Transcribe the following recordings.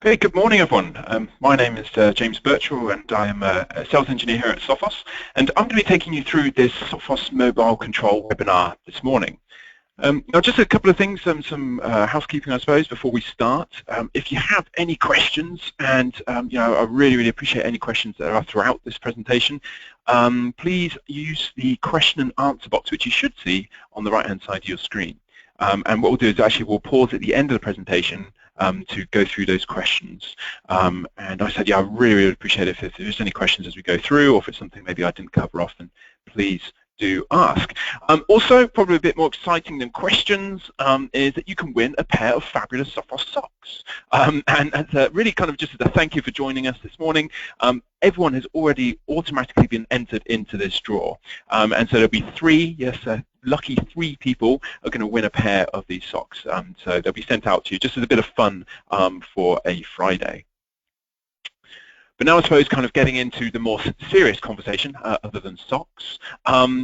Hey, good morning, everyone. My name is James Birchall, and I am a sales engineer here at Sophos. And I'm going to be taking you through this Sophos Mobile Control webinar this morning. Now, just a couple of things, some housekeeping, I suppose, before we start. If you have any questions, and I really appreciate any questions that are throughout this presentation, please use the question and answer box, which you should see on the right-hand side of your screen. And what we'll do is actually we'll pause at the end of the presentation to go through those questions. And I said, yeah, I really appreciate it if there's any questions as we go through, or if it's something maybe I didn't cover off, then please do ask. Also, probably a bit more exciting than questions is that you can win a pair of fabulous Sophos socks. And really kind of just as a thank you for joining us this morning, everyone has already automatically been entered into this draw. And so there'll be three, yes, lucky 3 people are going to win a pair of these socks. So they'll be sent out to you just as a bit of fun for a Friday. But now I suppose kind of getting into the more serious conversation, other than socks,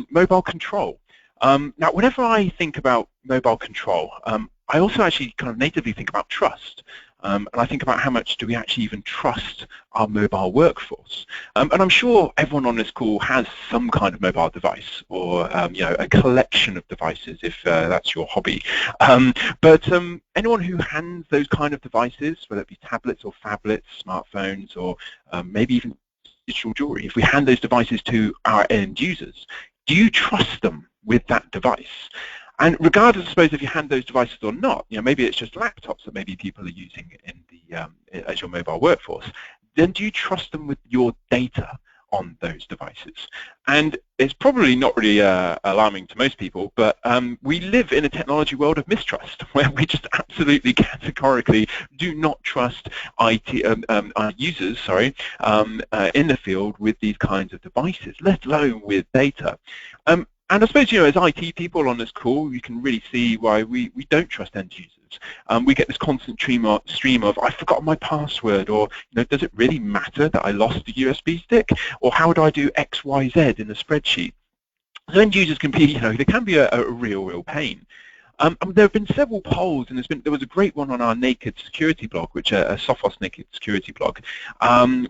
mobile control. Now, whenever I think about mobile control, I also actually kind of natively think about trust. And I think about how much do we actually even trust our mobile workforce. And I'm sure everyone on this call has some kind of mobile device, or a collection of devices, if that's your hobby. But anyone who hands those kind of devices, whether it be tablets or phablets, smartphones, or maybe even digital jewelry, if we hand those devices to our end users, do you trust them with that device? And regardless, I suppose, if you hand those devices or not, maybe it's just laptops that maybe people are using in the as your mobile workforce, then do you trust them with your data on those devices? And it's probably not really alarming to most people, but we live in a technology world of mistrust, where we just absolutely categorically do not trust our users, in the field with these kinds of devices, let alone with data. And I suppose, as IT people on this call, you can really see why we don't trust end users. We get this constant stream of, I've forgotten my password, or, does it really matter that I lost the USB stick? Or how do I do X, Y, Z in a spreadsheet? So end users can be, they can be a real pain. There have been several polls, and there was a great one on our Naked Security blog, which a Sophos Naked Security blog,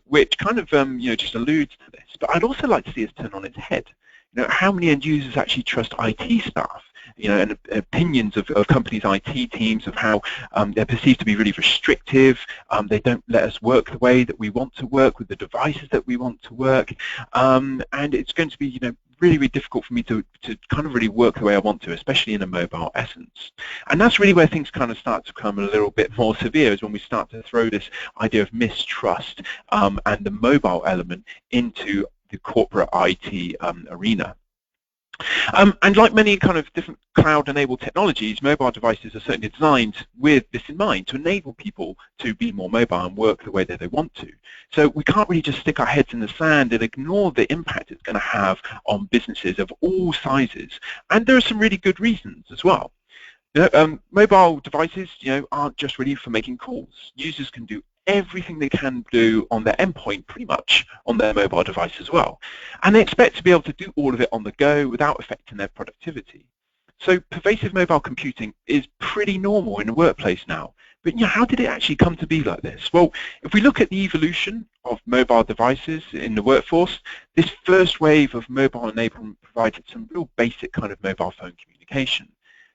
which kind of just alludes to this. But I'd also like to see us turn on its head. How many end users actually trust IT staff? And opinions of companies' IT teams of how they're perceived to be really restrictive. They don't let us work the way that we want to work with the devices that we want to work, and it's going to be really difficult for me to kind of really work the way I want to, especially in a mobile essence. And that's really where things kind of start to become a little bit more severe, is when we start to throw this idea of mistrust and the mobile element into the corporate IT arena. And like many kind of different cloud-enabled technologies, mobile devices are certainly designed with this in mind, to enable people to be more mobile and work the way that they want to. So we can't really just stick our heads in the sand and ignore the impact it's going to have on businesses of all sizes. And there are some really good reasons as well. Mobile devices, aren't just really for making calls. Users can do everything they can do on their endpoint pretty much on their mobile device as well. And they expect to be able to do all of it on the go without affecting their productivity. So pervasive mobile computing is pretty normal in the workplace now. But how did it actually come to be like this? Well, if we look at the evolution of mobile devices in the workforce, this first wave of mobile enablement provided some real basic kind of mobile phone communication.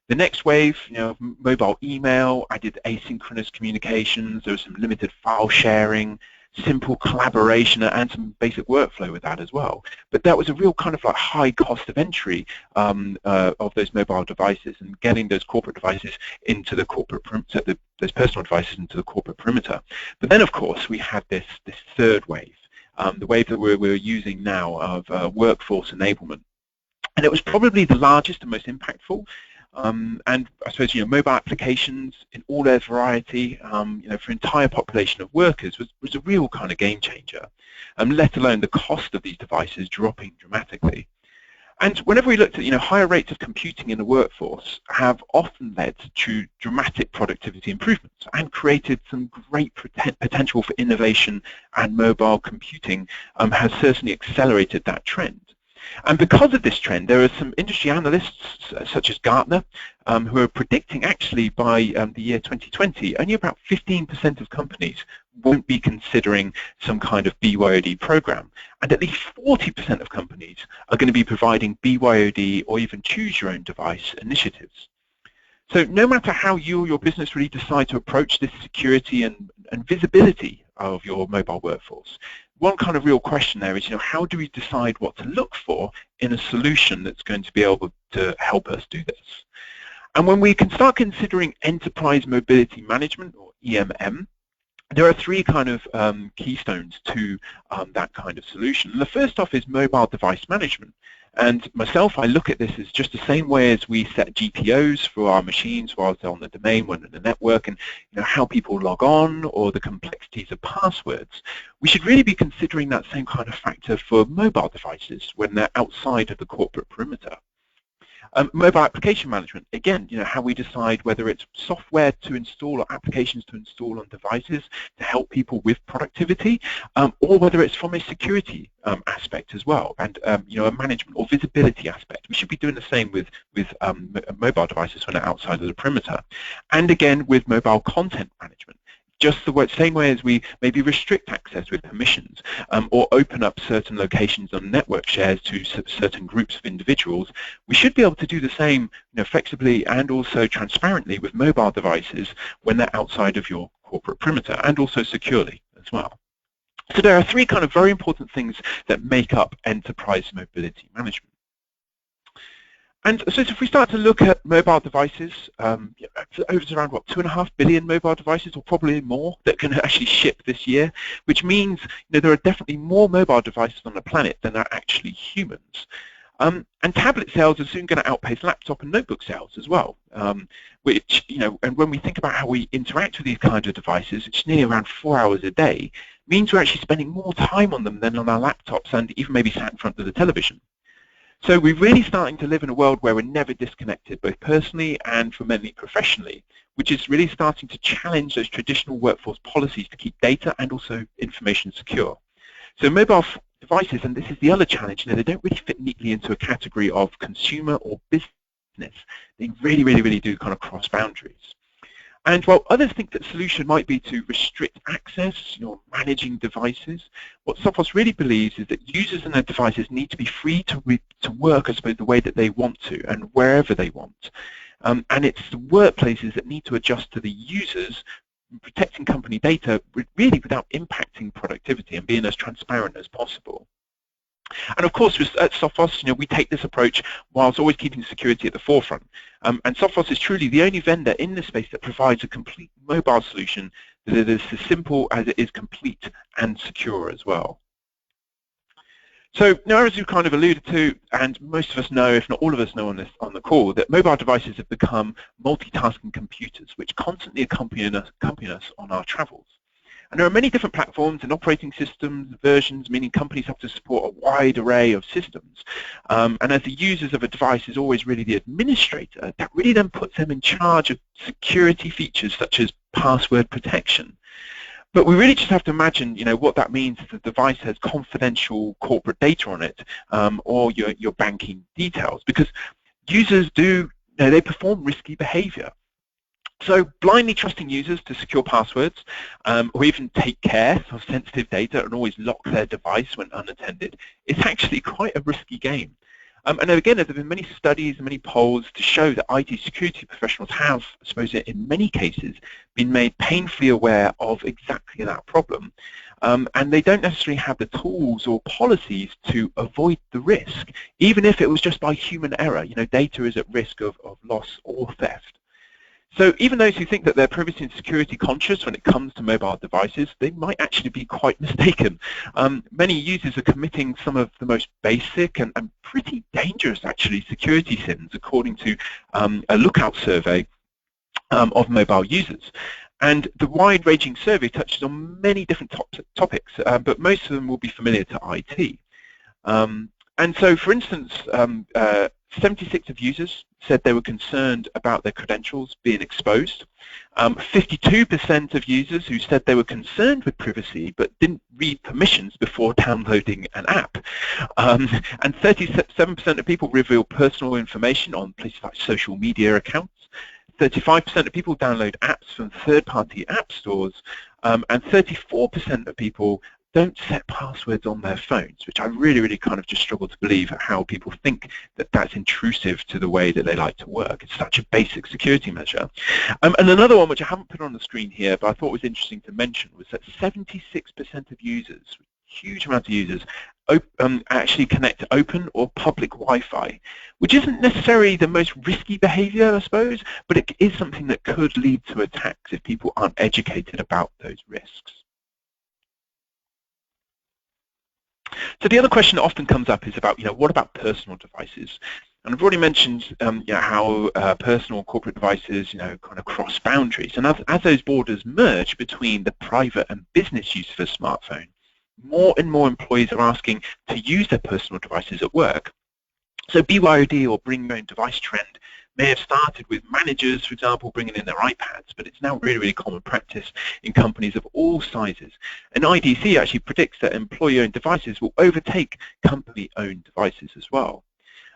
The next wave, mobile email, added asynchronous communications. There was some limited file sharing, simple collaboration, and some basic workflow with that as well. But that was a real kind of like high cost of entry of those mobile devices, and getting those corporate devices into the corporate perimeter, those personal devices into the corporate perimeter. But then, of course, we had this third wave, the wave that we're using now of workforce enablement. And it was probably the largest and most impactful. And I suppose mobile applications in all their variety, for entire population of workers was a real kind of game changer, let alone the cost of these devices dropping dramatically. And whenever we looked at higher rates of computing in the workforce have often led to dramatic productivity improvements and created some great potential for innovation, and mobile computing has certainly accelerated that trend. And because of this trend, there are some industry analysts, such as Gartner, who are predicting actually by the year 2020, only about 15% of companies won't be considering some kind of BYOD program. And at least 40% of companies are going to be providing BYOD or even choose your own device initiatives. So no matter how you or your business really decide to approach this security and visibility of your mobile workforce, one kind of real question there is, how do we decide what to look for in a solution that's going to be able to help us do this? And when we can start considering enterprise mobility management, or EMM, there are three kind of keystones to that kind of solution. And the first off is mobile device management. And myself, I look at this as just the same way as we set GPOs for our machines while they're on the domain, when in the network, and how people log on, or the complexities of passwords. We should really be considering that same kind of factor for mobile devices when they're outside of the corporate perimeter. Mobile application management, again, how we decide whether it's software to install or applications to install on devices to help people with productivity, or whether it's from a security aspect as well, and a management or visibility aspect. We should be doing the same with mobile devices when they're outside of the perimeter. And again, with mobile content management. Just the same way as we maybe restrict access with permissions, or open up certain locations on network shares to certain groups of individuals, we should be able to do the same flexibly and also transparently with mobile devices when they're outside of your corporate perimeter, and also securely as well. So there are three kind of very important things that make up enterprise mobility management. And so if we start to look at mobile devices, around what, 2.5 billion mobile devices, or probably more, that can actually ship this year, which means there are definitely more mobile devices on the planet than are actually humans. And tablet sales are soon going to outpace laptop and notebook sales as well, which, and when we think about how we interact with these kinds of devices, it's nearly around 4 hours a day, means we're actually spending more time on them than on our laptops and even maybe sat in front of the television. So we're really starting to live in a world where we're never disconnected, both personally and for many professionally, which is really starting to challenge those traditional workforce policies to keep data and also information secure. So mobile devices, and this is the other challenge, they don't really fit neatly into a category of consumer or business. They really do kind of cross boundaries. And while others think that the solution might be to restrict access, managing devices, what Sophos really believes is that users and their devices need to be free to work, I suppose, the way that they want to and wherever they want. And it's the workplaces that need to adjust to the users, protecting company data really without impacting productivity and being as transparent as possible. And of course, at Sophos, we take this approach whilst always keeping security at the forefront. And Sophos is truly the only vendor in this space that provides a complete mobile solution that is as simple as it is complete and secure as well. So now, as you kind of alluded to, and most of us know, if not all of us know on the call, that mobile devices have become multitasking computers, which constantly accompany us on our travels. And there are many different platforms and operating systems, versions, meaning companies have to support a wide array of systems. And as the users of a device is always really the administrator, that really then puts them in charge of security features such as password protection. But we really just have to imagine, what that means if the device has confidential corporate data on it, or your banking details, because users they perform risky behavior. So blindly trusting users to secure passwords, or even take care of sensitive data and always lock their device when unattended, is actually quite a risky game. And again, there have been many studies and many polls to show that IT security professionals have, I suppose in many cases, been made painfully aware of exactly that problem. And they don't necessarily have the tools or policies to avoid the risk, even if it was just by human error. Data is at risk of loss or theft. So even those who think that they're privacy and security conscious when it comes to mobile devices, they might actually be quite mistaken. Many users are committing some of the most basic and pretty dangerous, actually, security sins, according to a Lookout survey of mobile users. And the wide-ranging survey touches on many different topics, but most of them will be familiar to IT. And so, for instance, 76% of users said they were concerned about their credentials being exposed. 52% of users who said they were concerned with privacy but didn't read permissions before downloading an app. And 37% of people reveal personal information on places like social media accounts. 35% of people download apps from third-party app stores, and 34% of people don't set passwords on their phones, which I really kind of just struggle to believe how people think that that's intrusive to the way that they like to work. It's such a basic security measure. And another one, which I haven't put on the screen here, but I thought was interesting to mention, was that 76% of users, huge amount of users, actually connect to open or public Wi-Fi, which isn't necessarily the most risky behavior, I suppose, but it is something that could lead to attacks if people aren't educated about those risks. So the other question that often comes up is about, what about personal devices? And I've already mentioned how personal corporate devices, kind of cross boundaries. And as those borders merge between the private and business use of a smartphone, more and more employees are asking to use their personal devices at work. So BYOD, or bring your own device trend, may have started with managers, for example, bringing in their iPads, but it's now really common practice in companies of all sizes. And IDC actually predicts that employee-owned devices will overtake company-owned devices as well.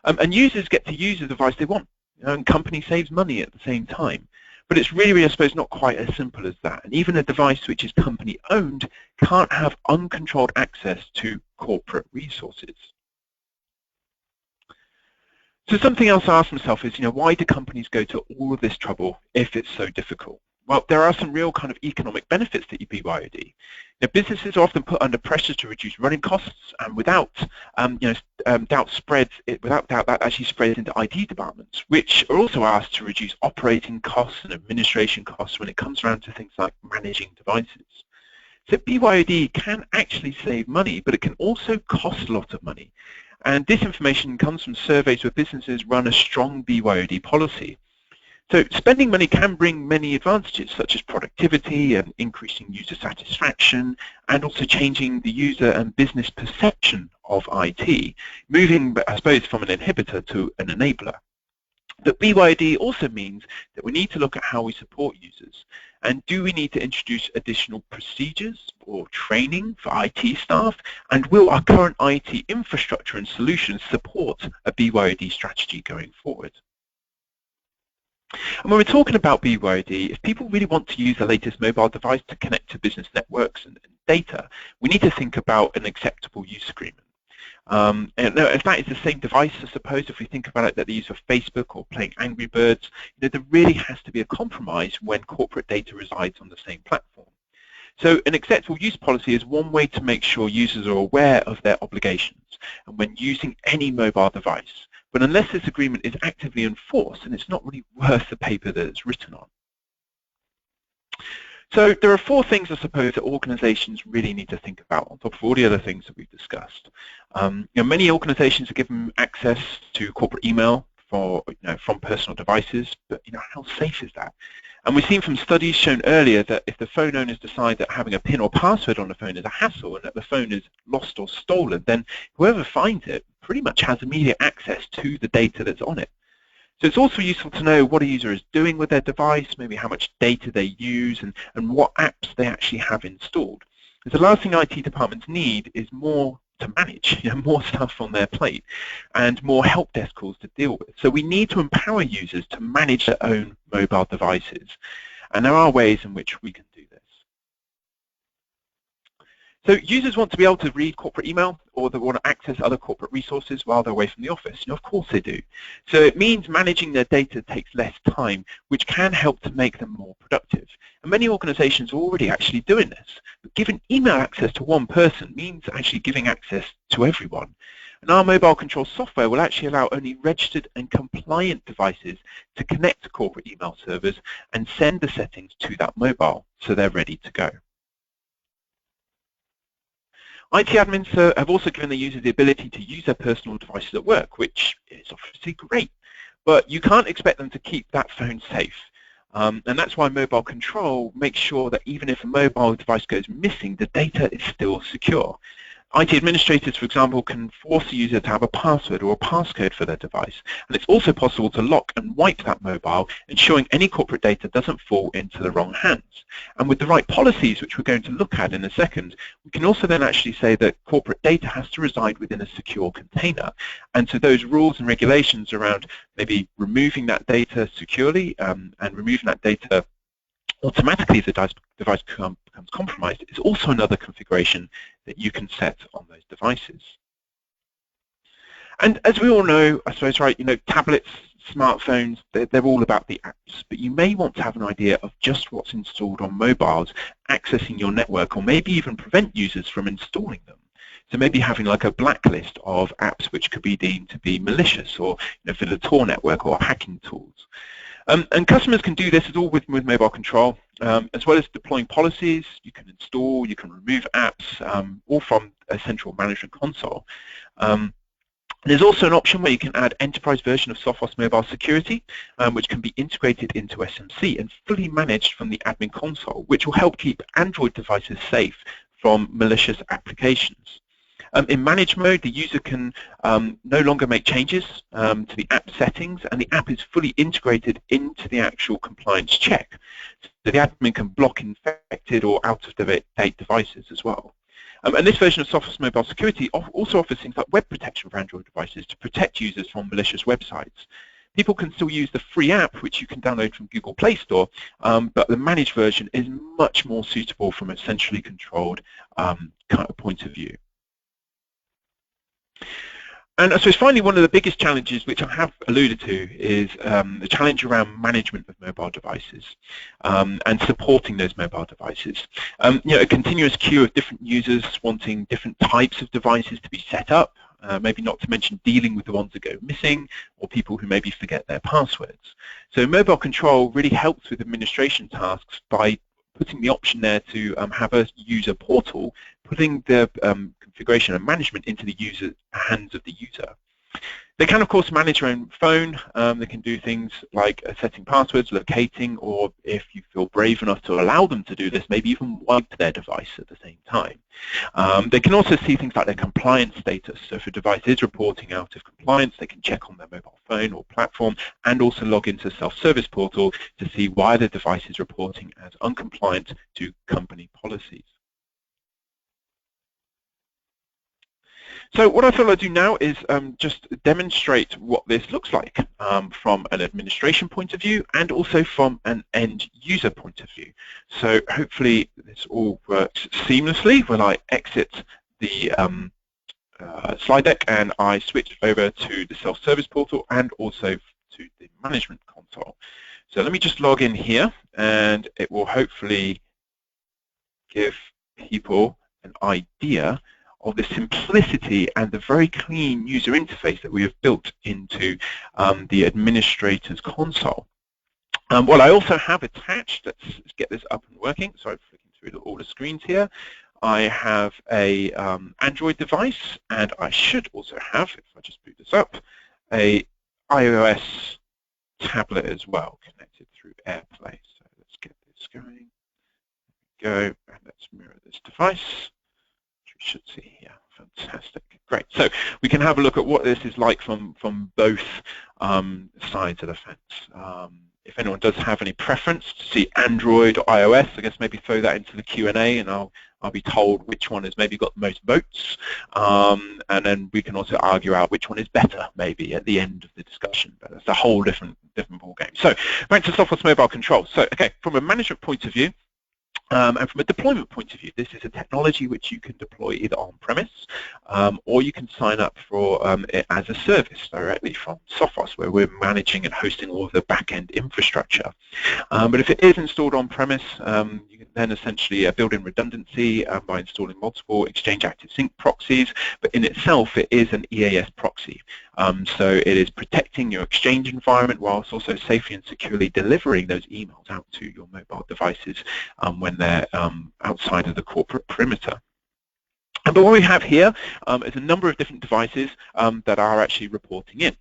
And users get to use the device they want, and company saves money at the same time. But it's really, I suppose, not quite as simple as that. And even a device which is company-owned can't have uncontrolled access to corporate resources. So something else I ask myself is, why do companies go to all of this trouble if it's so difficult? Well, there are some real kind of economic benefits to BYOD. Businesses are often put under pressure to reduce running costs, and without doubt that actually spreads into IT departments, which are also asked to reduce operating costs and administration costs when it comes around to things like managing devices. So BYOD can actually save money, but it can also cost a lot of money. And this information comes from surveys where businesses run a strong BYOD policy. So spending money can bring many advantages, such as productivity and increasing user satisfaction, and also changing the user and business perception of IT, moving, I suppose, from an inhibitor to an enabler. But BYOD also means that we need to look at how we support users. And do we need to introduce additional procedures or training for IT staff? And will our current IT infrastructure and solutions support a BYOD strategy going forward? And when we're talking about BYOD, if people really want to use the latest mobile device to connect to business networks and data, we need to think about an acceptable use agreement. And if that is the same device, I suppose, if we think about it, that they use for Facebook or playing Angry Birds, there really has to be a compromise when corporate data resides on the same platform. So an acceptable use policy is one way to make sure users are aware of their obligations and when using any mobile device. But unless this agreement is actively enforced, then it's not really worth the paper that it's written on. So there are 4 things, I suppose, that organizations really need to think about on top of all the other things that we've discussed. Many organizations are given access to corporate email from personal devices, but how safe is that? And we've seen from studies shown earlier that if the phone owners decide that having a PIN or password on the phone is a hassle and that the phone is lost or stolen, then whoever finds it pretty much has immediate access to the data that's on it. So it's also useful to know what a user is doing with their device, maybe how much data they use, and what apps they actually have installed. Because the last thing IT departments need is more to manage, more stuff on their plate, and more help desk calls to deal with. So we need to empower users to manage their own mobile devices. And there are ways in which we can do this. So users want to be able to read corporate email, or they want to access other corporate resources while they're away from the office. Of course they do. So it means managing their data takes less time, which can help to make them more productive. And many organizations are already actually doing this. But giving email access to one person means actually giving access to everyone. And our mobile control software will actually allow only registered and compliant devices to connect to corporate email servers and send the settings to that mobile so they're ready to go. IT admins have also given the user the ability to use their personal devices at work, which is obviously great, but you can't expect them to keep that phone safe. And that's why mobile control makes sure that even if a mobile device goes missing, the data is still secure. IT administrators, for example, can force a user to have a password or a passcode for their device, and it's also possible to lock and wipe that mobile, ensuring any corporate data doesn't fall into the wrong hands. And with the right policies, which we're going to look at in a second, we can also then actually say that corporate data has to reside within a secure container. And so those rules and regulations around maybe removing that data securely and removing that data automatically if the device becomes compromised is also another configuration that you can set on those devices. And as we all know, I suppose, right, tablets, smartphones, they're all about the apps, but you may want to have an idea of just what's installed on mobiles, accessing your network, or maybe even prevent users from installing them. So maybe having like a blacklist of apps which could be deemed to be malicious or for the Tor network or hacking tools. And customers can do this all with mobile control, as well as deploying policies. You can install, you can remove apps, all from a central management console. There's also an option where you can add enterprise version of Sophos Mobile Security, which can be integrated into SMC and fully managed from the admin console, which will help keep Android devices safe from malicious applications. In manage mode, the user can no longer make changes to the app settings, and the app is fully integrated into the actual compliance check. So the admin can block infected or out-of-date devices as well. And this version of Sophos Mobile Security also offers things like web protection for Android devices to protect users from malicious websites. People can still use the free app, which you can download from Google Play Store, but the managed version is much more suitable from a centrally controlled kind of point of view. And I suppose finally, one of the biggest challenges, which I have alluded to, is the challenge around management of mobile devices and supporting those mobile devices. A continuous queue of different users wanting different types of devices to be set up, maybe not to mention dealing with the ones that go missing or people who maybe forget their passwords. So mobile control really helps with administration tasks by putting the option there to have a user portal, putting the configuration and management into the hands of the user. They can, of course, manage their own phone. They can do things like setting passwords, locating, or if you feel brave enough to allow them to do this, maybe even wipe their device at the same time. They can also see things like their compliance status. So if a device is reporting out of compliance, they can check on their mobile phone or platform and also log into a self-service portal to see why the device is reporting as uncompliant to company policies. So what I thought I'd do now is just demonstrate what this looks like from an administration point of view and also from an end user point of view. So hopefully this all works seamlessly when I exit the slide deck and I switch over to the self-service portal and also to the management console. So let me just log in here and it will hopefully give people an idea of the simplicity and the very clean user interface that we have built into the administrator's console. What I also have attached, let's get this up and working. So I'm flicking through all the screens here. I have a Android device, and I should also have, if I just boot this up, a iOS tablet as well, connected through AirPlay. So let's get this going. There we go, and let's mirror this device. Should see here. Fantastic. Great. So we can have a look at what this is like from both sides of the fence. If anyone does have any preference to see Android or iOS, I guess maybe throw that into the Q&A and I'll be told which one has maybe got the most votes. And then we can also argue out which one is better maybe at the end of the discussion. But that's a whole different ball game. So back to Sophos Mobile Control. So okay, from a management point of view, and from a deployment point of view, this is a technology which you can deploy either on-premise or you can sign up for it as a service directly from Sophos, where we're managing and hosting all of the back-end infrastructure. But if it is installed on-premise, you can then essentially build in redundancy by installing multiple Exchange Active Sync proxies, but in itself it is an EAS proxy. So it is protecting your Exchange environment whilst also safely and securely delivering those emails out to your mobile devices when they're outside of the corporate perimeter. But what we have here is a number of different devices that are actually reporting in.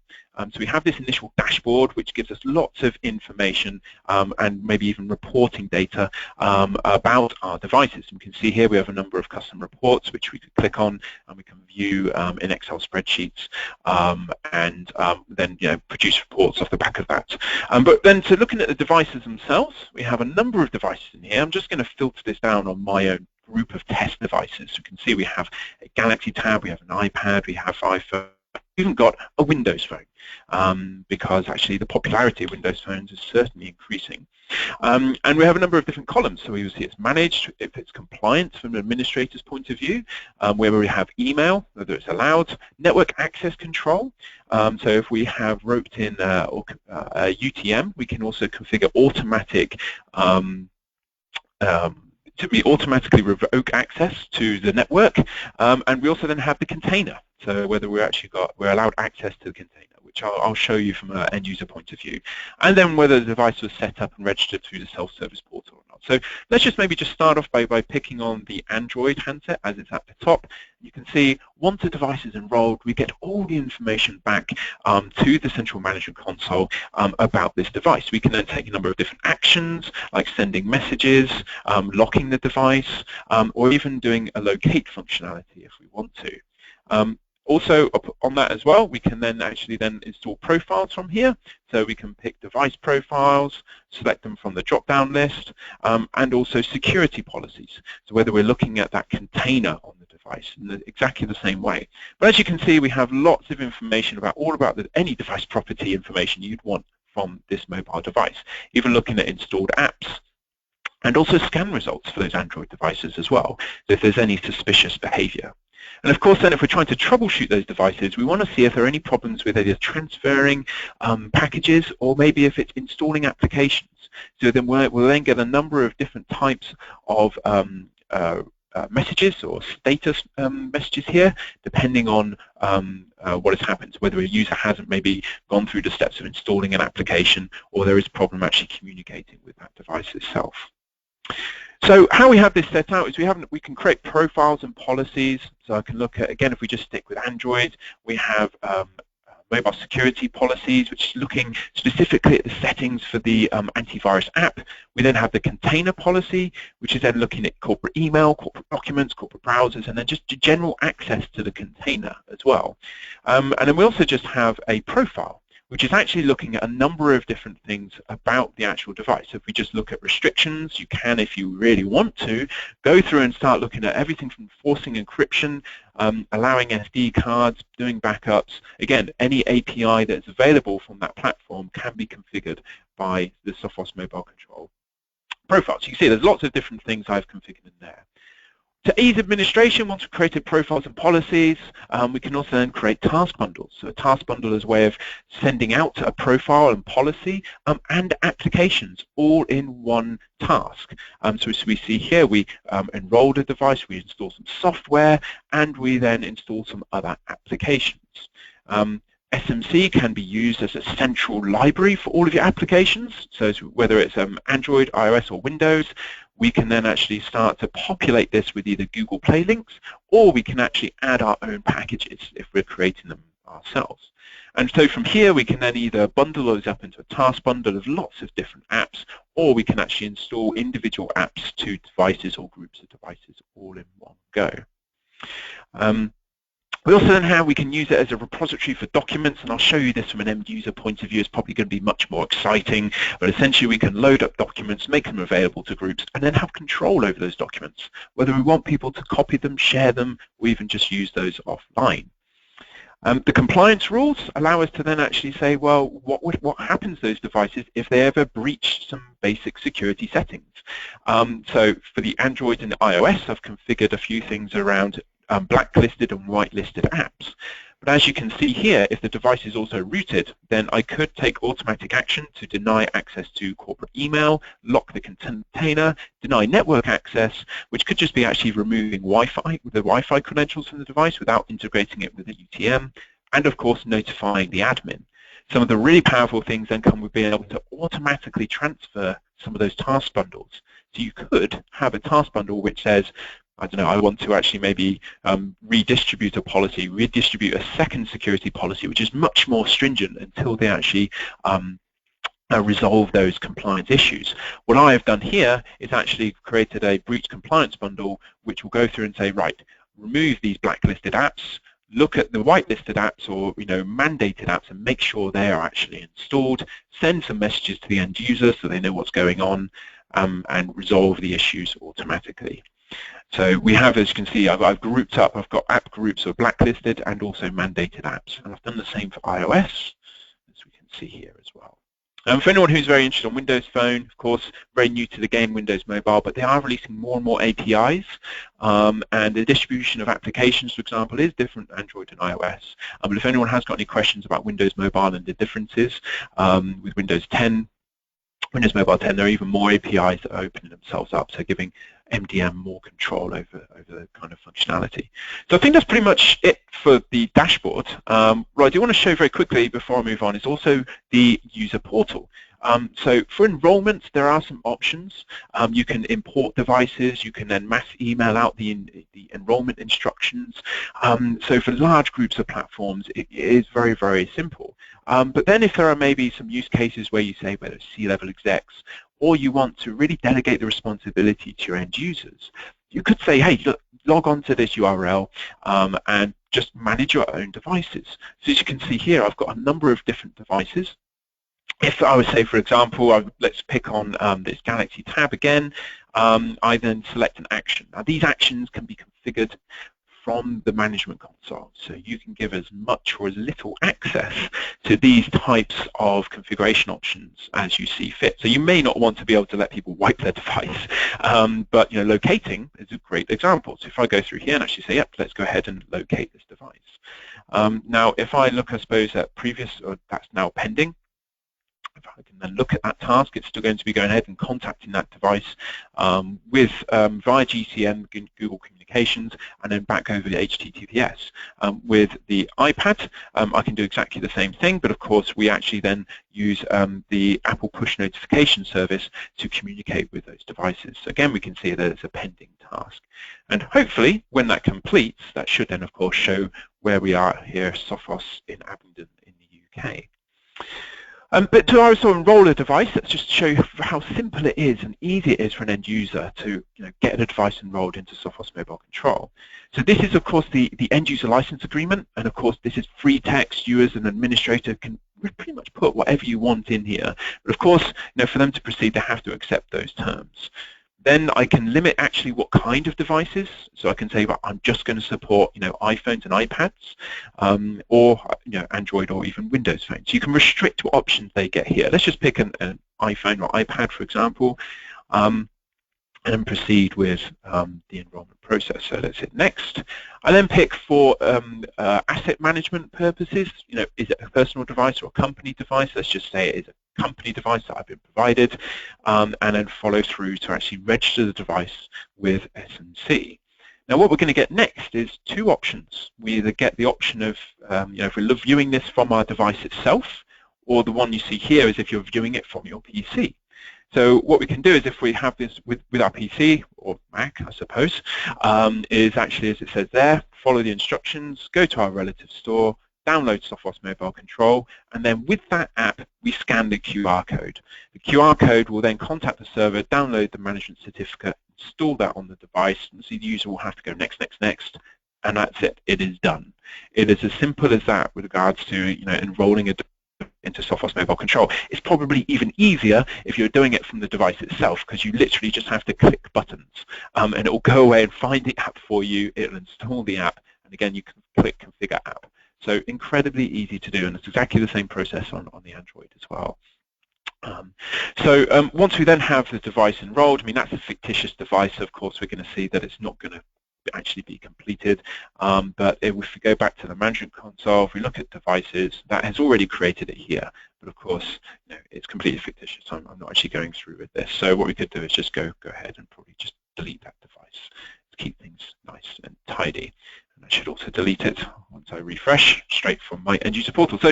So we have this initial dashboard which gives us lots of information and maybe even reporting data about our devices. We can see here we have a number of custom reports which we could click on and we can view in Excel spreadsheets and then produce reports off the back of that. But then so looking at the devices themselves, we have a number of devices in here. I'm just going to filter this down on my own group of test devices. You can see we have a Galaxy Tab, we have an iPad, we have iPhone, we even got a Windows phone because actually the popularity of Windows phones is certainly increasing. And we have a number of different columns. So we will see it's managed, if it's compliant from an administrator's point of view, where we have email, whether it's allowed, network access control. So if we have roped in UTM, we can also configure automatic to be automatically revoke access to the network, and we also then have the container. So whether we're allowed access to the container, which I'll show you from an end user point of view, and then whether the device was set up and registered through the self-service portal or not. So let's just maybe just start off by picking on the Android handset as it's at the top. You can see once the device is enrolled, we get all the information back to the central management console about this device. We can then take a number of different actions like sending messages, locking the device, or even doing a locate functionality if we want to. Also on that as well, we can then actually install profiles from here. So we can pick device profiles, select them from the drop-down list, and also security policies. So whether we're looking at that container on the device in exactly the same way. But as you can see, we have lots of information about any device property information you'd want from this mobile device, even looking at installed apps, and also scan results for those Android devices as well, so if there's any suspicious behavior. And of course then if we're trying to troubleshoot those devices, we want to see if there are any problems with either transferring packages or maybe if it's installing applications. So then we'll then get a number of different types of messages or status messages here, depending on what has happened, whether a user hasn't maybe gone through the steps of installing an application or there is a problem actually communicating with that device itself. So how we have this set out is we can create profiles and policies. So I can look at, again, if we just stick with Android, we have mobile security policies, which is looking specifically at the settings for the antivirus app. We then have the container policy, which is then looking at corporate email, corporate documents, corporate browsers, and then just general access to the container as well. And then we also just have a profile, which is actually looking at a number of different things about the actual device. So if we just look at restrictions, you can, if you really want to, go through and start looking at everything from forcing encryption, allowing SD cards, doing backups. Again, any API that's available from that platform can be configured by the Sophos Mobile Control profile. So you can see there's lots of different things I've configured in there. To ease administration, once we've created profiles and policies, we can also then create task bundles. So a task bundle is a way of sending out a profile and policy and applications all in one task. So as we see here, we enrolled a device, we install some software, and we then install some other applications. SMC can be used as a central library for all of your applications. So whether it's Android, iOS, or Windows, we can then actually start to populate this with either Google Play links, or we can actually add our own packages if we're creating them ourselves. And so from here, we can then either bundle those up into a task bundle of lots of different apps, or we can actually install individual apps to devices or groups of devices all in one go. We also then have, we can use it as a repository for documents, and I'll show you this from an end user point of view. It's probably going to be much more exciting, but essentially we can load up documents, make them available to groups, and then have control over those documents, whether we want people to copy them, share them, or even just use those offline. The compliance rules allow us to then actually say, well, what happens to those devices if they ever breach some basic security settings? So for the Android and the iOS, I've configured a few things around blacklisted and whitelisted apps. But as you can see here, if the device is also rooted, then I could take automatic action to deny access to corporate email, lock the container, deny network access, which could just be actually removing Wi-Fi, the Wi-Fi credentials from the device without integrating it with a UTM, and of course notifying the admin. Some of the really powerful things then come with being able to automatically transfer some of those task bundles. So you could have a task bundle which says, I don't know, I want to actually maybe redistribute a policy, redistribute a second security policy, which is much more stringent until they actually resolve those compliance issues. What I have done here is actually created a breach compliance bundle, which will go through and say, right, remove these blacklisted apps, look at the whitelisted apps or mandated apps and make sure they are actually installed, send some messages to the end user so they know what's going on, and resolve the issues automatically. So we have, as you can see, I've grouped up, I've got app groups of blacklisted and also mandated apps, and I've done the same for iOS, as we can see here as well. For anyone who's very interested on Windows Phone, of course, very new to the game, Windows Mobile, but they are releasing more and more APIs, and the distribution of applications, for example, is different Android and iOS. But if anyone has got any questions about Windows Mobile and the differences with Windows Mobile 10, there are even more APIs that are opening themselves up, so giving MDM more control over the kind of functionality. So I think that's pretty much it for the dashboard. What I do want to show very quickly before I move on is also the user portal. So for enrollment, there are some options. You can import devices, you can then mass email out the enrollment instructions. So for large groups of platforms, it is very, very simple. But then if there are maybe some use cases where you say, whether it's C-level execs, or you want to really delegate the responsibility to your end users, you could say, hey, look, log on to this URL and just manage your own devices. So as you can see here, I've got a number of different devices. If I would say, for example, let's pick on this Galaxy tab again, I then select an action. Now these actions can be configured from the management console, so you can give as much or as little access to these types of configuration options as you see fit. So you may not want to be able to let people wipe their device, but locating is a great example. So if I go through here and actually say, yep, let's go ahead and locate this device. Now if I look, I suppose, at previous, or that's now pending, if I can then look at that task, it's still going to be going ahead and contacting that device with via GCM, Google Communications, and then back over the HTTPS. With the iPad, I can do exactly the same thing, but of course we actually then use the Apple push notification service to communicate with those devices. So again, we can see that it's a pending task. And hopefully, when that completes, that should then of course show where we are here, Sophos in Abingdon in the UK. But to also enroll a device, let's just show you how simple it is and easy it is for an end user to get a device enrolled into Sophos Mobile Control. So this is, of course, the end user license agreement, and of course this is free text. You as an administrator can pretty much put whatever you want in here. But of course, for them to proceed, they have to accept those terms. Then I can limit actually what kind of devices. So I can say, well, I'm just going to support, iPhones and iPads, or Android or even Windows phones. You can restrict what options they get here. Let's just pick an iPhone or iPad, for example, and then proceed with the enrollment process. So let's hit next. I then pick for asset management purposes. Is it a personal device or a company device? Let's just say it is a company device that I've been provided, and then follow through to actually register the device with S&C. Now what we're going to get next is two options. We either get the option of, if we're viewing this from our device itself, or the one you see here is if you're viewing it from your PC. So what we can do is if we have this with our PC, or Mac, I suppose, is actually, as it says there, follow the instructions, go to our relative store, download Sophos Mobile Control, and then with that app, we scan the QR code. The QR code will then contact the server, download the management certificate, install that on the device, and so the user will have to go next, next, next, and that's it. It is done. It is as simple as that with regards to enrolling into Sophos Mobile Control. It's probably even easier if you're doing it from the device itself, because you literally just have to click buttons, and it will go away and find the app for you. It'll install the app, and again, you can click Configure App. So incredibly easy to do, and it's exactly the same process on the Android as well. Once we then have the device enrolled, that's a fictitious device. Of course, we're going to see that it's not going to actually be completed, but if we go back to the management console, if we look at devices, that has already created it here, but of course it's completely fictitious, so I'm not actually going through with this. So what we could do is just go ahead and probably just delete that device to keep things nice and tidy. And I should also delete it once I refresh straight from my end user portal. So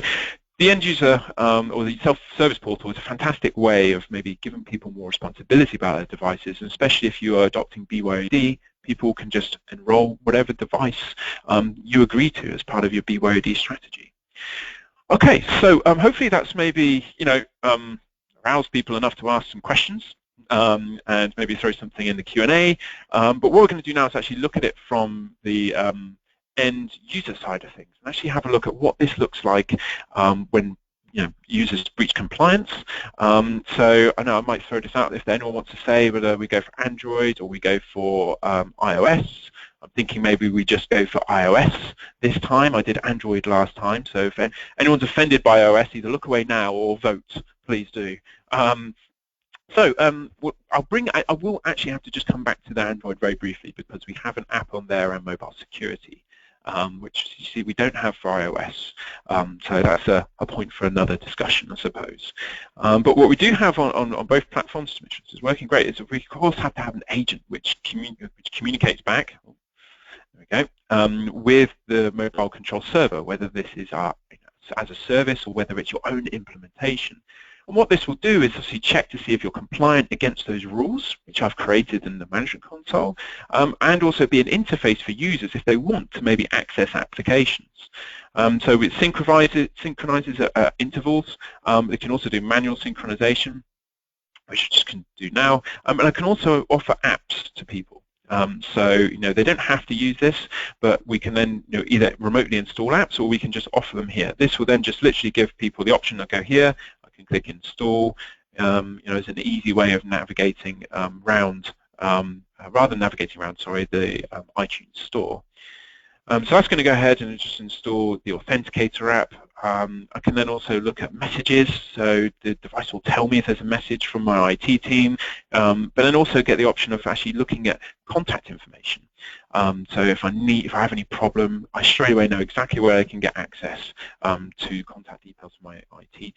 the end user or the self-service portal is a fantastic way of maybe giving people more responsibility about their devices, and especially if you are adopting BYOD, people can just enroll whatever device you agree to as part of your BYOD strategy. Okay, so hopefully that's maybe aroused people enough to ask some questions and maybe throw something in the Q&A. But what we're going to do now is actually look at it from the end user side of things and actually have a look at what this looks like when users breach compliance. So I know I might throw this out if anyone wants to say whether we go for Android or we go for iOS. I'm thinking maybe we just go for iOS this time. I did Android last time, so if anyone's offended by iOS, either look away now or vote. Please do. I will actually have to just come back to the Android very briefly because we have an app on there and mobile security, which you see we don't have for iOS. So that's a point for another discussion, I suppose. But what we do have on both platforms, which is working great, is that we of course have to have an agent which communicates back. There we go, with the mobile control server, whether this is as a service or whether it's your own implementation. And what this will do is obviously check to see if you're compliant against those rules, which I've created in the management console, and also be an interface for users if they want to maybe access applications. So it synchronizes at intervals. It can also do manual synchronization, which I just can do now, and I can also offer apps to people. So they don't have to use this, but we can then either remotely install apps or we can just offer them here. This will then just literally give people the option to go here. I can click install. It's an easy way of navigating rather than navigating around, sorry, the iTunes store. So that's going to go ahead and just install the Authenticator app. I can then also look at messages, so the device will tell me if there's a message from my IT team, but then also get the option of actually looking at contact information. So if I have any problem, I straight away know exactly where I can get access to contact details from my IT team.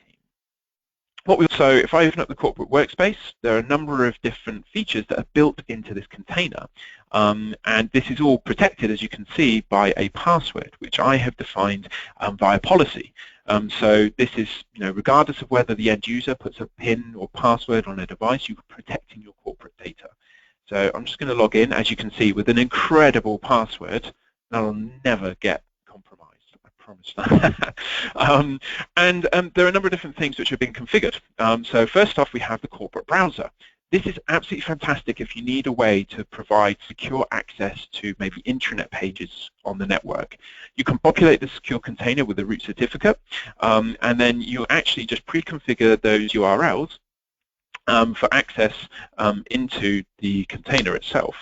If I open up the corporate workspace, there are a number of different features that are built into this container. And this is all protected, as you can see, by a password, which I have defined via policy. So this is, regardless of whether the end user puts a PIN or password on a device, you're protecting your corporate data. So I'm just going to log in, as you can see, with an incredible password that will never get compromised. I promise that. There are a number of different things which have been configured. So first off, we have the corporate browser. This is absolutely fantastic if you need a way to provide secure access to maybe intranet pages on the network. You can populate the secure container with a root certificate, and then you actually just pre-configure those URLs for access into the container itself.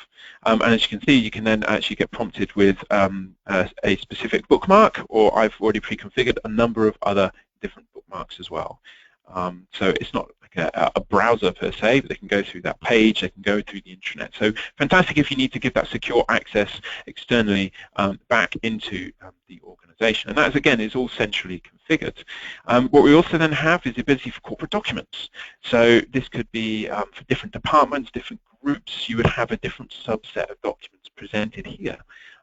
And as you can see, you can then actually get prompted with a specific bookmark, or I've already pre-configured a number of other different bookmarks as well. So it's not like a browser per se, but they can go through that page, they can go through the intranet. So fantastic if you need to give that secure access externally back into the organization. And that, again, is all centrally configured. What we also then have is the ability for corporate documents. So this could be for different departments, different groups, you would have a different subset of documents presented here.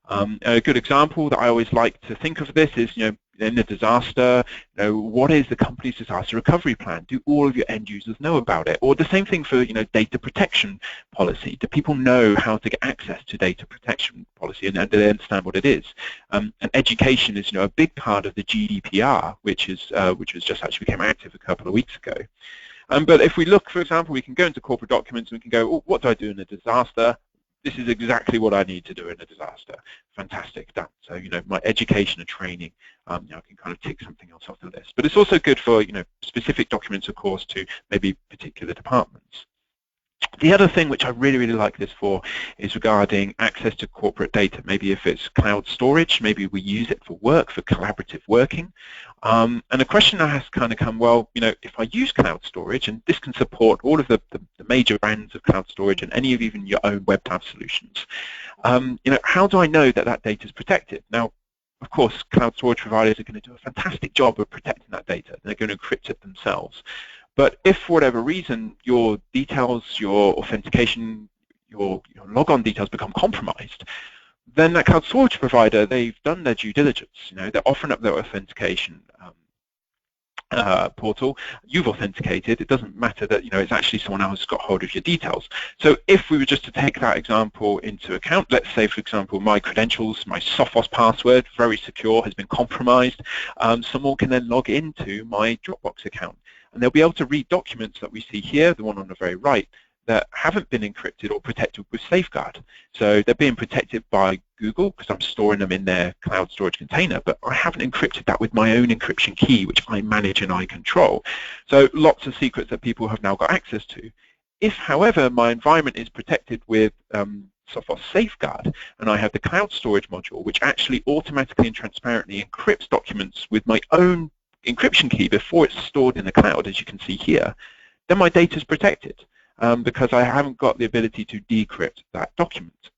A good example that I always like to think of this is, in a disaster, what is the company's disaster recovery plan? Do all of your end users know about it? Or the same thing for, data protection policy. Do people know how to get access to data protection policy, and do they understand what it is? And education is, a big part of the GDPR, which was just actually became active a couple of weeks ago. But if we look, for example, we can go into corporate documents and we can go, what do I do in a disaster? This is exactly what I need to do in a disaster. Fantastic, done. So, my education and training, I can kind of tick something else off the list. But it's also good for, specific documents, of course, to maybe particular departments. The other thing which I really, really like this for is regarding access to corporate data. Maybe if it's cloud storage, maybe we use it for work, for collaborative working. And the question that has kind of come, well, if I use cloud storage, and this can support all of the major brands of cloud storage and any of even your own web type solutions, how do I know that that data is protected? Now, of course, cloud storage providers are going to do a fantastic job of protecting that data. They're going to encrypt it themselves. But if, for whatever reason, your details, your authentication, your logon details become compromised, then that cloud storage provider, they've done their due diligence. They're offering up their authentication portal, you've authenticated. It doesn't matter that it's actually someone else who's got hold of your details. So if we were just to take that example into account, let's say, for example, my credentials, my Sophos password, very secure, has been compromised. Someone can then log into my Dropbox account, and they'll be able to read documents that we see here, the one on the very right, that haven't been encrypted or protected with Safeguard. So they're being protected by Google because I'm storing them in their cloud storage container, but I haven't encrypted that with my own encryption key, which I manage and I control. So lots of secrets that people have now got access to. If, however, my environment is protected with Sophos Safeguard, and I have the cloud storage module, which actually automatically and transparently encrypts documents with my own encryption key before it's stored in the cloud, as you can see here, then my data is protected. Because I haven't got the ability to decrypt that document.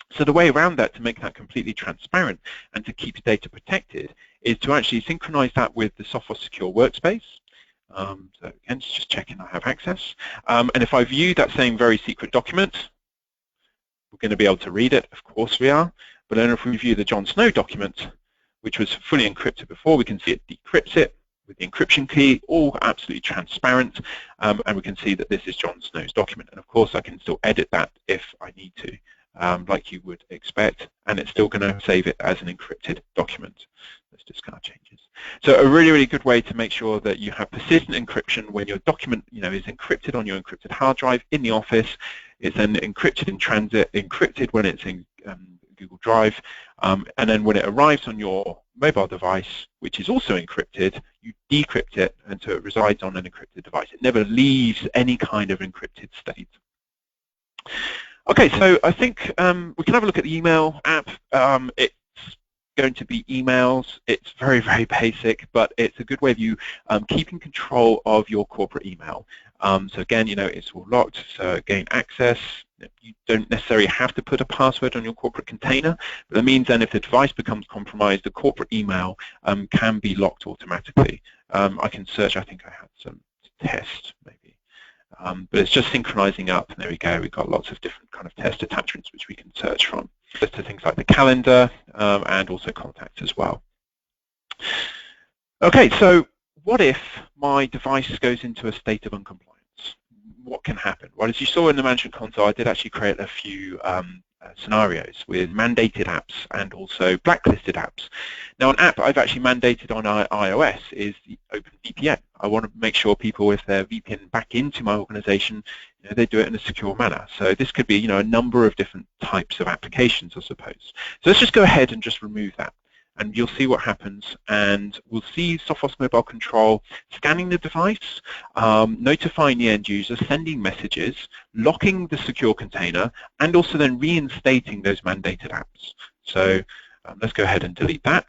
So the way around that, to make that completely transparent and to keep your data protected, is to actually synchronize that with the Sophos Secure Workspace. So again, just checking I have access. And if I view that same very secret document, we're going to be able to read it. Of course we are. But then if we view the John Snow document, which was fully encrypted before, we can see it decrypts it with the encryption key, all absolutely transparent, and we can see that this is John Snow's document. And of course, I can still edit that if I need to, like you would expect, and it's still going to save it as an encrypted document. Let's discard changes. So a really, really good way to make sure that you have persistent encryption when your document, is encrypted on your encrypted hard drive in the office. It's then encrypted in transit, encrypted when it's in Google Drive, and then when it arrives on your mobile device, which is also encrypted, you decrypt it until it resides on an encrypted device. It never leaves any kind of encrypted state. Okay, so I think we can have a look at the email app. It's going to be emails. It's very, very basic, but it's a good way of you keeping control of your corporate email. So again, it's all locked, so gain access. You don't necessarily have to put a password on your corporate container, but that means then if the device becomes compromised, the corporate email can be locked automatically. I can search, I think I had some test maybe, but it's just synchronizing up, and there we go, we've got lots of different kind of test attachments which we can search from. Just to things like the calendar and also contacts as well. Okay, so what if my device goes into a state of uncompliance? What can happen? Well, as you saw in the management console, I did actually create a few scenarios with mandated apps and also blacklisted apps. Now, an app I've actually mandated on iOS is the OpenVPN. I want to make sure people, if they're VPN back into my organization, they do it in a secure manner. So this could be, a number of different types of applications, I suppose. So let's just go ahead and just remove that, and you'll see what happens, and we'll see Sophos Mobile Control scanning the device, notifying the end user, sending messages, locking the secure container, and also then reinstating those mandated apps. So let's go ahead and delete that,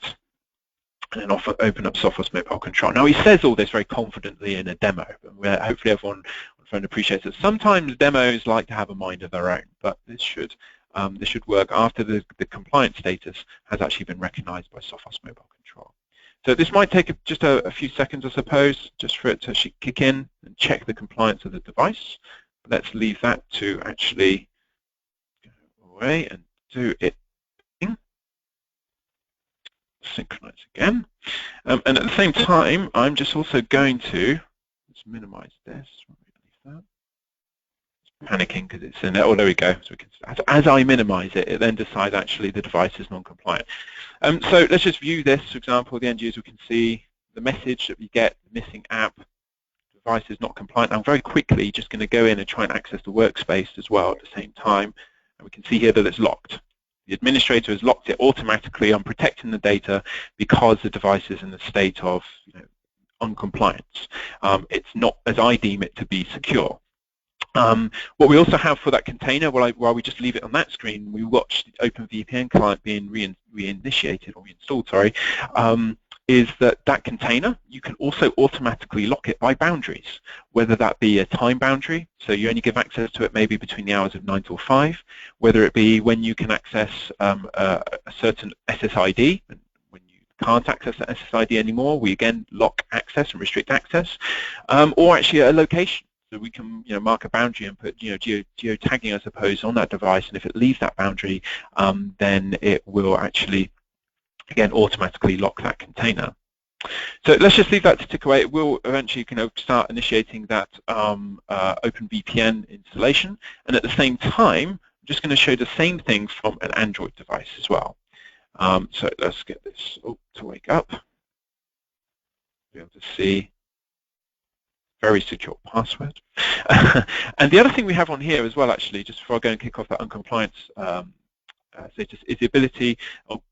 and then open up Sophos Mobile Control. Now, he says all this very confidently in a demo, and hopefully everyone on the phone appreciates it. Sometimes demos like to have a mind of their own, but this should work after the compliance status has actually been recognized by Sophos Mobile Control. So this might take just a few seconds, I suppose, just for it to actually kick in and check the compliance of the device. But let's leave that to actually go away and do it. Synchronize again. And at the same time, I'm just also going to, let's minimize this. Panicking because it's in there. Oh, there we go. So we can, as I minimize it, it then decides actually the device is non-compliant. So let's just view this. For example, the end user can see the message that we get, the missing app, device is not compliant. I'm very quickly just going to go in and try and access the workspace as well at the same time. And we can see here that it's locked. The administrator has locked it automatically. I'm protecting the data because the device is in a state of uncompliance. It's not as I deem it to be secure. What we also have for that container, while we just leave it on that screen, we watch the OpenVPN client being reinitiated or reinstalled, sorry, is that container, you can also automatically lock it by boundaries, whether that be a time boundary, so you only give access to it maybe between the hours of 9 till 5, whether it be when you can access a certain SSID, and when you can't access that SSID anymore, we again lock access and restrict access, or actually a location. So we can, mark a boundary and put, geotagging, I suppose, on that device, and if it leaves that boundary, then it will actually, again, automatically lock that container. So let's just leave that to tick away. It will eventually start initiating that OpenVPN installation, and at the same time, I'm just going to show the same thing from an Android device as well. So let's get this to wake up. Be able to see very secure password. And the other thing we have on here as well, actually, just before I go and kick off that uncompliance status, is the ability.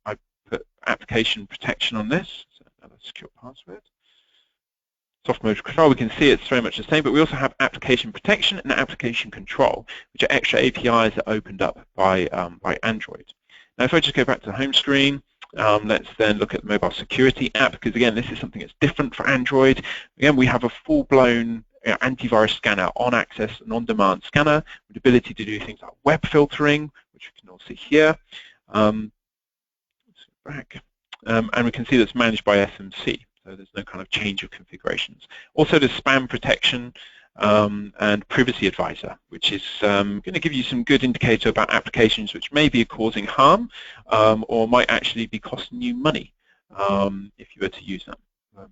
I put application protection on this. So another secure password. Sophos Mobile Control, we can see it's very much the same, but we also have application protection and application control, which are extra APIs that are opened up by Android. Now, if I just go back to the home screen, let's then look at the mobile security app, because again, this is something that's different for Android. Again, we have a full-blown antivirus scanner, on-access and on-demand scanner with the ability to do things like web filtering, which we can all see here. Let's go back. And we can see that's managed by SMC, so there's no kind of change of configurations. Also, there's spam protection and privacy advisor, which is going to give you some good indicator about applications which may be causing harm or might actually be costing you money if you were to use them.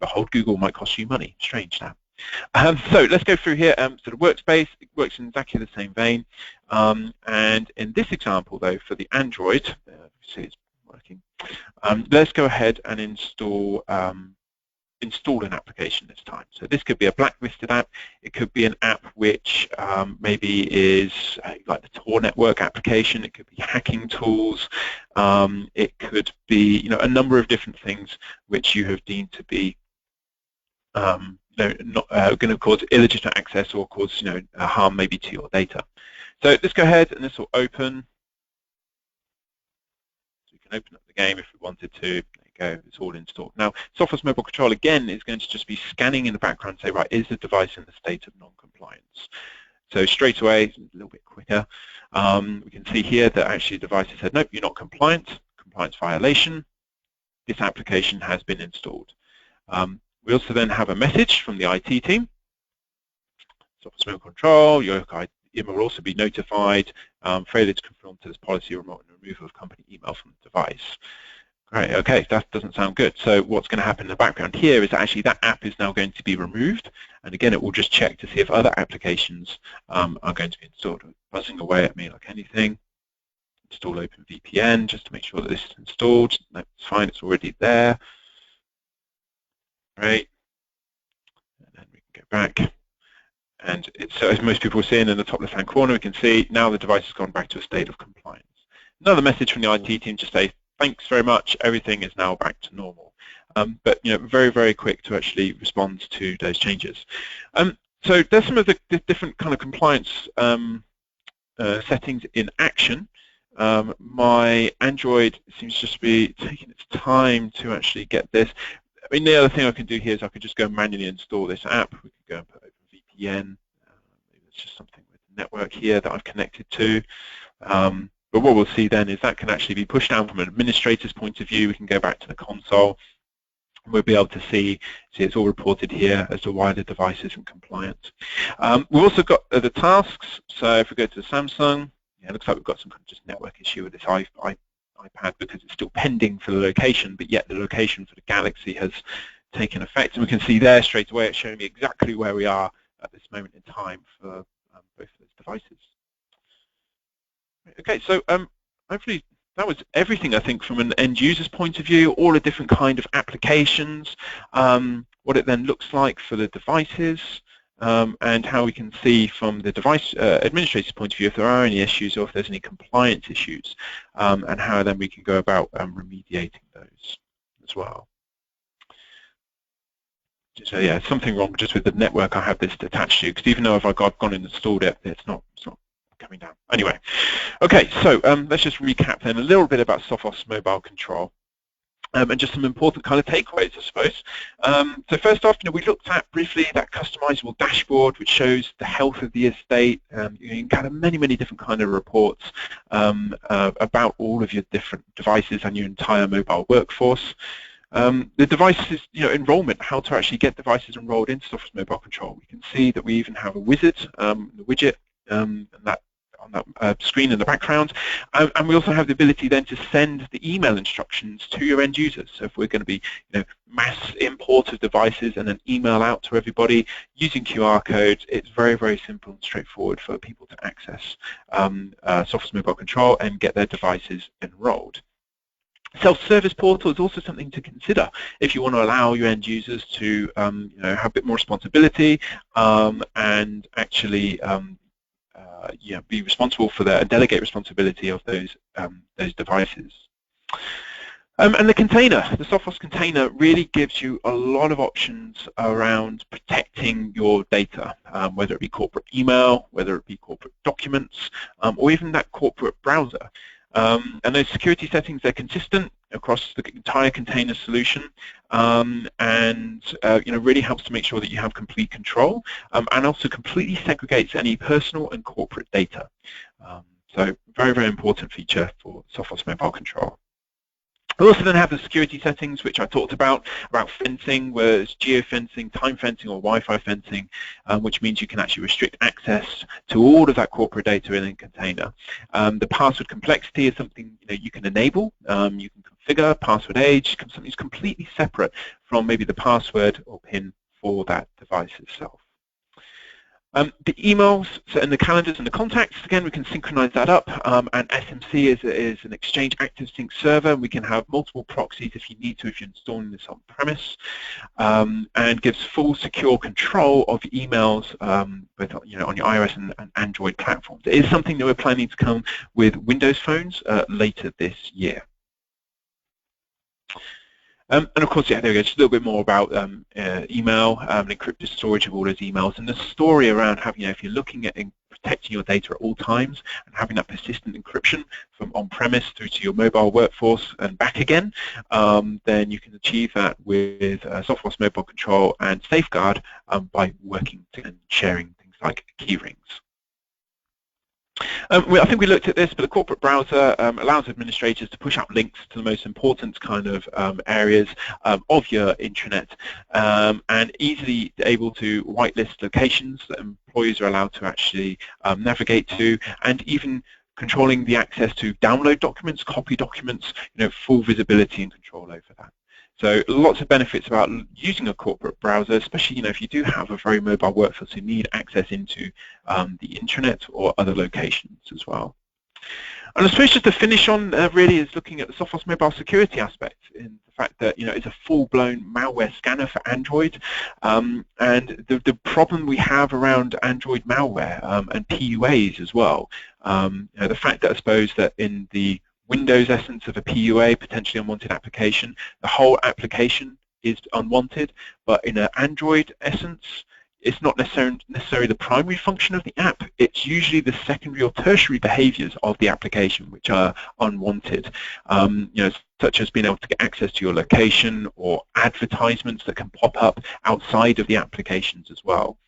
Behold, Google might cost you money. Strange that. So let's go through here. So the workspace, it works in exactly the same vein. And in this example, though, for the Android, see it's working. Let's go ahead and install an application this time. So this could be a blacklisted app. It could be an app which maybe is like the Tor network application. It could be hacking tools. It could be a number of different things which you have deemed to be not going to cause illegitimate access or cause harm maybe to your data. So let's go ahead and this will open. So we can open up the game if we wanted to. It's all installed. Now, Sophos Mobile Control, again, is going to just be scanning in the background and say, right, is the device in the state of non-compliance? So straight away, a little bit quicker, we can see here that actually the device has said, nope, you're not compliant, compliance violation. This application has been installed. We also then have a message from the IT team. Sophos Mobile Control, your email will also be notified. Failure to conform to this policy, remote and removal of company email from the device. Great, okay, that doesn't sound good. So what's going to happen in the background here is actually that app is now going to be removed. And again, it will just check to see if other applications are going to be installed. Buzzing away at me like anything. Install OpenVPN just to make sure that this is installed. No, it's fine, it's already there. Great. And then we can go back. And so as most people are seeing in the top left-hand corner, we can see now the device has gone back to a state of compliance. Another message from the IT team to say, thanks very much, everything is now back to normal. But very, very quick to actually respond to those changes. So there's some of the different kind of compliance settings in action. My Android seems just to be taking its time to actually get this. I mean, the other thing I can do here is I could just go manually install this app. We could go and put OpenVPN. Maybe it's just something with the network here that I've connected to. But what we'll see then is that can actually be pushed down from an administrator's point of view. We can go back to the console. And we'll be able to see it's all reported here as to why the device isn't compliant. We've also got the tasks. So if we go to the Samsung, it looks like we've got some kind of just network issue with this iPad because it's still pending for the location, but yet the location for the Galaxy has taken effect. And we can see there straight away it's showing me exactly where we are at this moment in time for both of those devices. Okay, so hopefully that was everything, I think, from an end user's point of view, all the different kind of applications, what it then looks like for the devices, and how we can see from the device administrator's point of view if there are any issues or if there's any compliance issues, and how then we can go about remediating those as well. So yeah, something wrong just with the network I have this attached to, because even though if I've gone and installed it, it's not coming down. Anyway, okay, so let's just recap then a little bit about Sophos Mobile Control and just some important kind of takeaways, I suppose. So first off, we looked at briefly that customizable dashboard which shows the health of the estate. You can gather many different kind of reports about all of your different devices and your entire mobile workforce. The devices, enrollment, how to actually get devices enrolled into Sophos Mobile Control. We can see that we even have a wizard, the widget, and that that screen in the background, and we also have the ability then to send the email instructions to your end users. So if we're going to be mass import of devices and then email out to everybody using QR codes, it's very, very simple and straightforward for people to access Sophos Mobile Control and get their devices enrolled. Self-service portal is also something to consider if you want to allow your end users to have a bit more responsibility and actually be responsible for and delegate responsibility of those devices. And the container, the Sophos container, really gives you a lot of options around protecting your data, whether it be corporate email, whether it be corporate documents, or even that corporate browser. And those security settings, they're consistent across the entire container solution, and really helps to make sure that you have complete control, and also completely segregates any personal and corporate data. So very, very important feature for Sophos Mobile Control. We also then have the security settings, which I talked about fencing, where it's geofencing, time fencing, or Wi-Fi fencing, which means you can actually restrict access to all of that corporate data in a container. The password complexity is something you can enable. You can configure password age, something that's completely separate from maybe the password or PIN for that device itself. The emails and the calendars and the contacts, again, we can synchronize that up, and SMC is an Exchange Active Sync server. We can have multiple proxies if you need to, if you're installing this on premise, and gives full secure control of emails both on your iOS and Android platforms. It is something that we're planning to come with Windows phones later this year. And of course, yeah, there we go, just a little bit more about email and encrypted storage of all those emails, and the story around having, if you're looking at protecting your data at all times and having that persistent encryption from on-premise through to your mobile workforce and back again, then you can achieve that with Sophos Mobile Control and Safeguard by working and sharing things like key rings. I think we looked at this, but the corporate browser allows administrators to push up links to the most important kind of areas of your intranet, and easily able to whitelist locations that employees are allowed to actually navigate to, and even controlling the access to download documents, copy documents, full visibility and control over that. So lots of benefits about using a corporate browser, especially if you do have a very mobile workforce who need access into the intranet or other locations as well. And I suppose just to finish on really is looking at the Sophos mobile security aspect, in the fact that it's a full-blown malware scanner for Android, and the problem we have around Android malware and PUAs as well. The fact that I suppose that in the Windows essence of a PUA, potentially unwanted application, the whole application is unwanted, but in an Android essence, it's not necessarily the primary function of the app. It's usually the secondary or tertiary behaviors of the application which are unwanted, such as being able to get access to your location or advertisements that can pop up outside of the applications as well.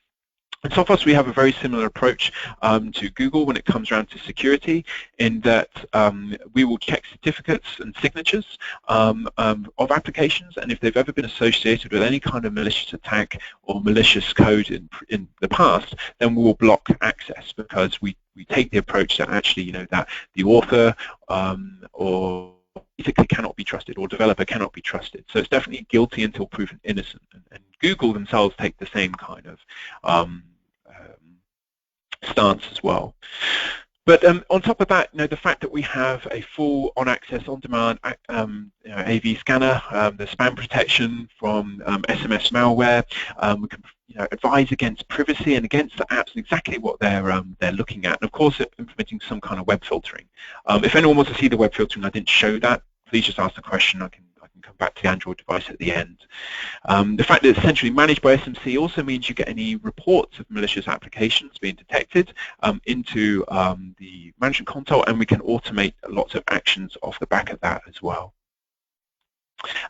At Sophos, we have a very similar approach to Google when it comes around to security, in that we will check certificates and signatures of applications, and if they've ever been associated with any kind of malicious attack or malicious code in the past, then we will block access, because we take the approach that actually, that the author or basically cannot be trusted, or developer cannot be trusted. So it's definitely guilty until proven innocent. And Google themselves take the same kind of stance as well. But on top of that, the fact that we have a full on-access, on-demand AV scanner, the spam protection from SMS malware, we can advise against privacy and against the apps and exactly what they're looking at. And of course, implementing some kind of web filtering. If anyone wants to see the web filtering, I didn't show that. Please just ask the question. I can come back to the Android device at the end. The fact that it's essentially managed by SMC also means you get any reports of malicious applications being detected into the management console, and we can automate lots of actions off the back of that as well.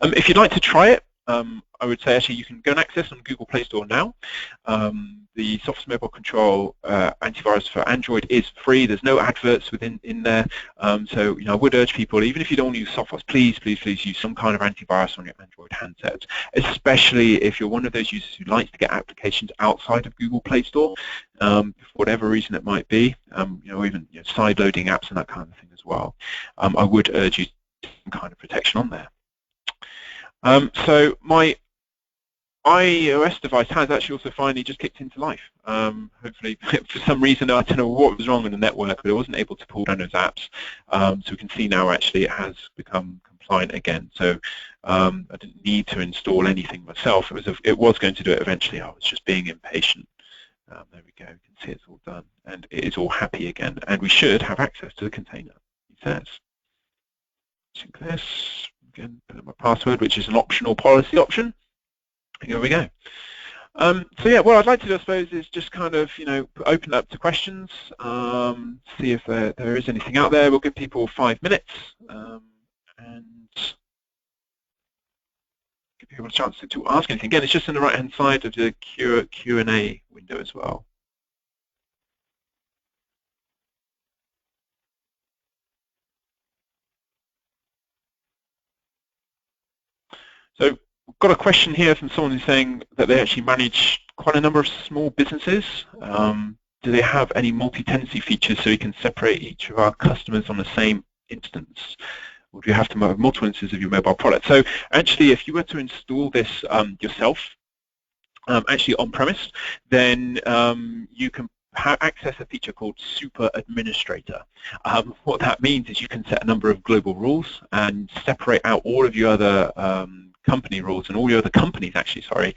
If you'd like to try it, I would say actually you can go and access on Google Play Store now. The Sophos Mobile Control antivirus for Android is free. There's no adverts in there. So I would urge people, even if you don't want to use Sophos, please use some kind of antivirus on your Android handset, especially if you're one of those users who likes to get applications outside of Google Play Store, for whatever reason it might be, even side-loading apps and that kind of thing as well. I would urge you some kind of protection on there. So my iOS device has actually also finally just kicked into life. Hopefully, for some reason, I don't know what was wrong with the network, but it wasn't able to pull down those apps. So we can see now actually it has become compliant again. So I didn't need to install anything myself. It was going to do it eventually. I was just being impatient. There we go. You can see it's all done, and it is all happy again. And we should have access to the container. He says. Check this. Again, put in my password, which is an optional policy option. Here we go. So yeah, what I'd like to do, I suppose, is just kind of open up to questions, see if there is anything out there. We'll give people 5 minutes and give people a chance to ask anything. Again, it's just on the right-hand side of the Q&A window as well. So we've got a question here from someone who's saying that they actually manage quite a number of small businesses. Do they have any multi-tenancy features so you can separate each of our customers on the same instance? Or do you have to have multiple instances of your mobile product? So actually, if you were to install this yourself, actually on-premise, then you can access a feature called Super Administrator. What that means is you can set a number of global rules and separate out all of your other company rules and all your other companies, actually, sorry,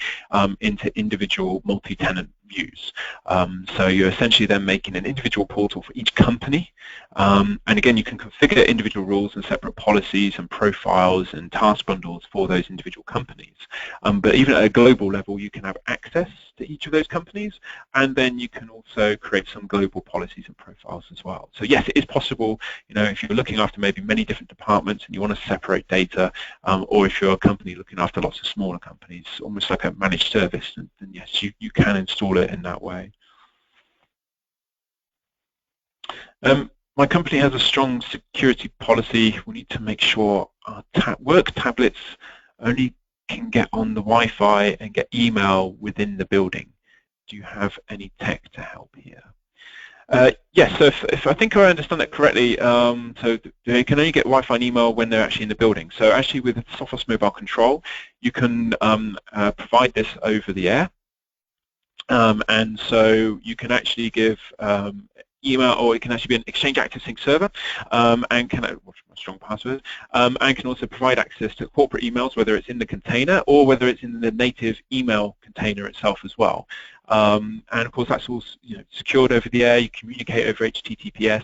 into individual multi-tenant views. So you're essentially then making an individual portal for each company. And again, you can configure individual rules and separate policies and profiles and task bundles for those individual companies. But even at a global level, you can have access to each of those companies, and then you can also create some global policies and profiles as well. So yes, it is possible, if you're looking after maybe many different departments and you want to separate data, or if you're a company looking after lots of smaller companies, almost like a managed service, then yes, you can install it in that way. My company has a strong security policy. We need to make sure our work tablets only can get on the Wi-Fi and get email within the building. Do you have any tech to help here? Yes, so if I think I understand that correctly, so they can only get Wi-Fi and email when they're actually in the building. So actually with Sophos Mobile Control, you can provide this over the air. And so you can actually give email, or it can actually be an Exchange Active Sync server, and can, what's my strong password, and can also provide access to corporate emails, whether it's in the container or whether it's in the native email container itself as well. And of course, that's all secured over the air. You communicate over HTTPS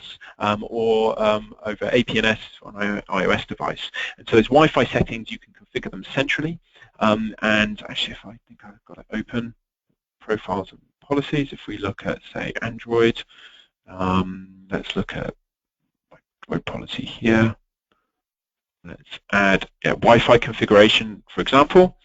or over APNS on an iOS device. And so there's Wi-Fi settings. You can configure them centrally. And actually, if I think I've got it open, profiles and policies. If we look at, say, Android. Let's look at Android policy here. Let's add Wi-Fi configuration, for example.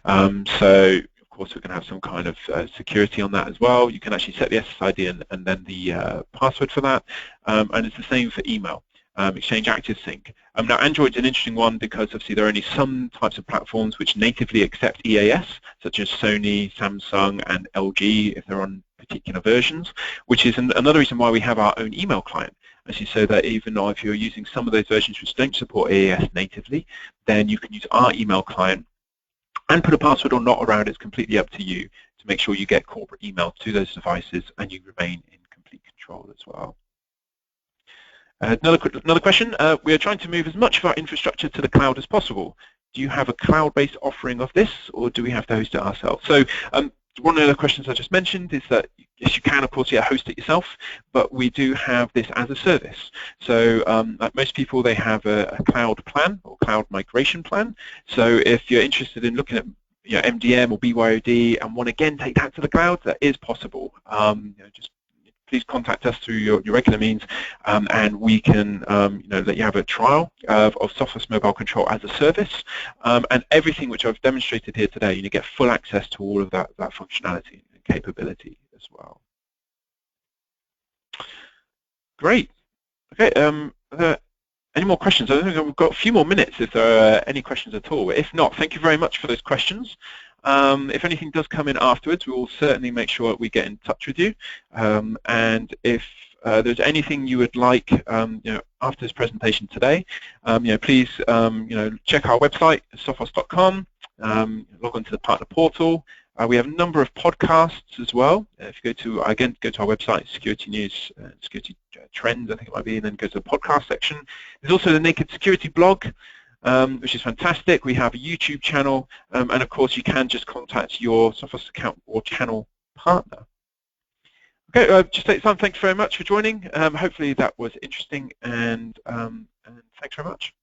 So, of course, we're going to have some kind of security on that as well. You can actually set the SSID and then the password for that. And it's the same for email. Exchange Active Sync. Now, Android's an interesting one because obviously there are only some types of platforms which natively accept EAS, such as Sony, Samsung, and LG if they're on particular versions, which is another reason why we have our own email client. Actually, so that even if you're using some of those versions which don't support EAS natively, then you can use our email client and put a password or not around. It's completely up to you to make sure you get corporate email to those devices and you remain in complete control as well. Another question. We are trying to move as much of our infrastructure to the cloud as possible. Do you have a cloud-based offering of this, or do we have to host it ourselves? So one of the questions I just mentioned is that, yes, you can, of course, host it yourself, but we do have this as a service. So like most people, they have a cloud plan or cloud migration plan. So if you're interested in looking at MDM or BYOD and want to, again, take that to the cloud, that is possible. Just please contact us through your regular means, and we can let you have a trial of Sophos Mobile Control as a service, and everything which I've demonstrated here today. You get full access to all of that functionality and capability as well. Great. Okay. Any more questions? I think we've got a few more minutes if there are any questions at all. If not, thank you very much for those questions. If anything does come in afterwards, we will certainly make sure that we get in touch with you. And if there's anything you would like, after this presentation today, please, check our website, sophos.com, log on to the partner portal. We have a number of podcasts as well. If you go to our website, Security News, Security Trends, I think it might be, and then go to the podcast section. There's also the Naked Security blog, which is fantastic. We have a YouTube channel, and of course you can just contact your Sophos account or channel partner. Okay, just take time. Thanks very much for joining. Hopefully that was interesting, and thanks very much.